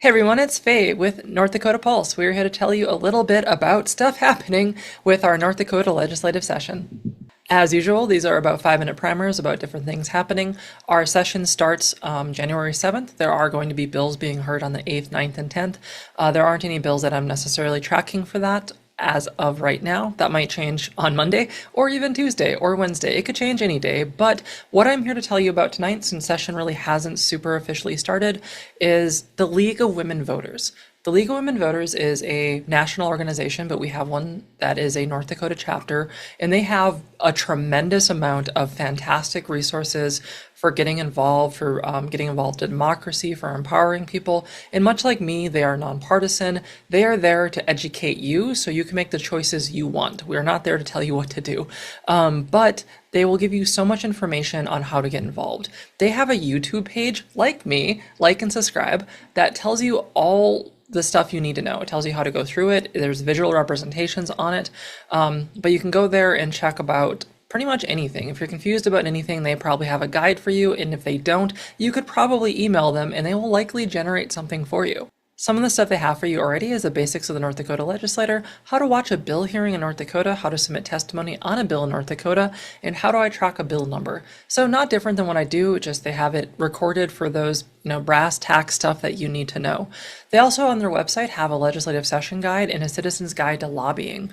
Hey everyone, it's Faye with North Dakota Pulse. We're here to tell you a little bit about stuff happening with our North Dakota legislative session. As usual, these are about 5-minute primers about different things happening. Our session starts January 7th. There are going to be bills being heard on the 8th, 9th, and 10th. There aren't any bills that I'm necessarily tracking for that as of right now. That might change on Monday or even Tuesday or Wednesday. It could change any day. But what I'm here to tell you about tonight, since session really hasn't super officially started, is the League of Women Voters. The League of Women Voters is a national organization, but we have one that is a North Dakota chapter, and they have a tremendous amount of fantastic resources for getting involved, for getting involved in democracy, for empowering people. And much like me, they are nonpartisan. They are there to educate you so you can make the choices you want. We are not there to tell you what to do. But they will give you so much information on how to get involved. They have a YouTube page, like me, like and subscribe, that tells you all the stuff you need to know. It tells you how to go through it. There's visual representations on it. But you can go there and check about pretty much anything. If you're confused about anything, they probably have a guide for you. And if they don't, you could probably email them and they will likely generate something for you. Some of the stuff they have for you already is the basics of the North Dakota legislator, how to watch a bill hearing in North Dakota, how to submit testimony on a bill in North Dakota, and how do I track a bill number. So not different than what I do, just they have it recorded for those, brass tack stuff that you need to know. They also on their website have a legislative session guide and a citizen's guide to lobbying.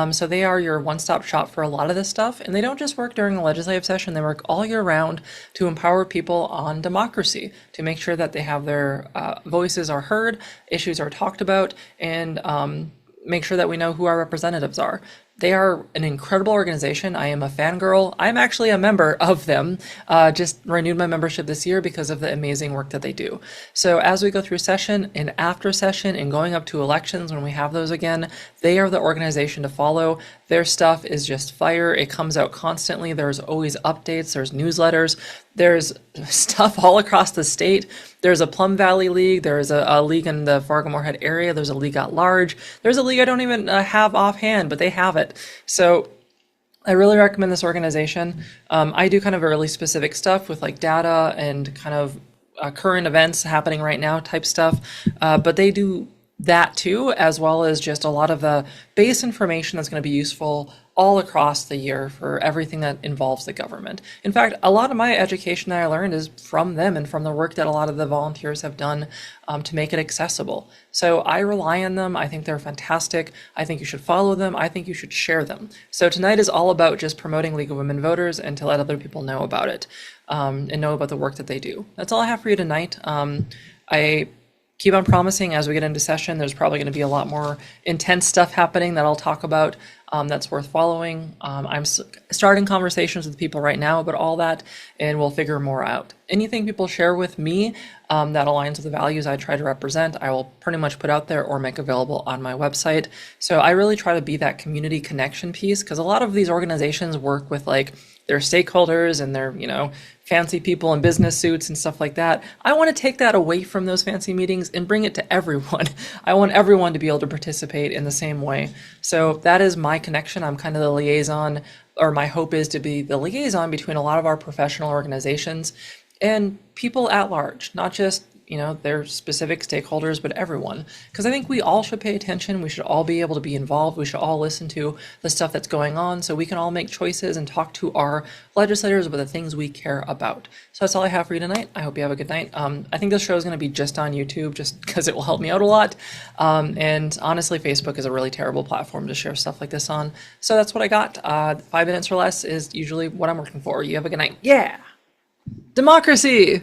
So they are your one-stop shop for a lot of this stuff, and they don't just work during the legislative session, they work all year round to empower people on democracy, to make sure that they have their voices are heard, issues are talked about, and make sure that we know who our representatives are. They are an incredible organization. I am a fangirl. I'm actually a member of them. Just renewed my membership this year because of the amazing work that they do. So as we go through session and after session and going up to elections when we have those again, they are the organization to follow. Their stuff is just fire. It comes out constantly. There's always updates. There's newsletters. There's stuff all across the state. There's a Plum Valley League. There's a league in the Fargo-Moorhead area. There's a league at large. There's a league I don't even have offhand, but they have it. So I really recommend this organization. I do kind of really specific stuff with like data and kind of current events happening right now type stuff, but they do that too, as well as just a lot of the base information that's going to be useful all across the year for everything that involves the government. In fact, a lot of my education that I learned is from them and from the work that a lot of the volunteers have done to make it accessible. So I rely on them. I think they're fantastic. I think you should follow them. I think you should share them. So tonight is all about just promoting League of Women Voters and to let other people know about it and know about the work that they do. That's all I have for you tonight. I keep on promising as we get into session, there's probably going to be a lot more intense stuff happening that I'll talk about that's worth following. I'm starting conversations with people right now about all that, and we'll figure more out. Anything people share with me that aligns with the values I try to represent, I will pretty much put out there or make available on my website. So I really try to be that community connection piece, because a lot of these organizations work with like their stakeholders and their, fancy people in business suits and stuff like that. I want to take that away from those fancy meetings and bring it to everyone. I want everyone to be able to participate in the same way. So that is my connection. I'm kind of the liaison, or my hope is to be the liaison between a lot of our professional organizations and people at large, not just their specific stakeholders, but everyone. Because I think we all should pay attention. We should all be able to be involved. We should all listen to the stuff that's going on so we can all make choices and talk to our legislators about the things we care about. So that's all I have for you tonight. I hope you have a good night. I think this show is going to be just on YouTube just because it will help me out a lot. And honestly, Facebook is a really terrible platform to share stuff like this on. So that's what I got. 5 minutes or less is usually what I'm working for. You have a good night. Yeah! Democracy!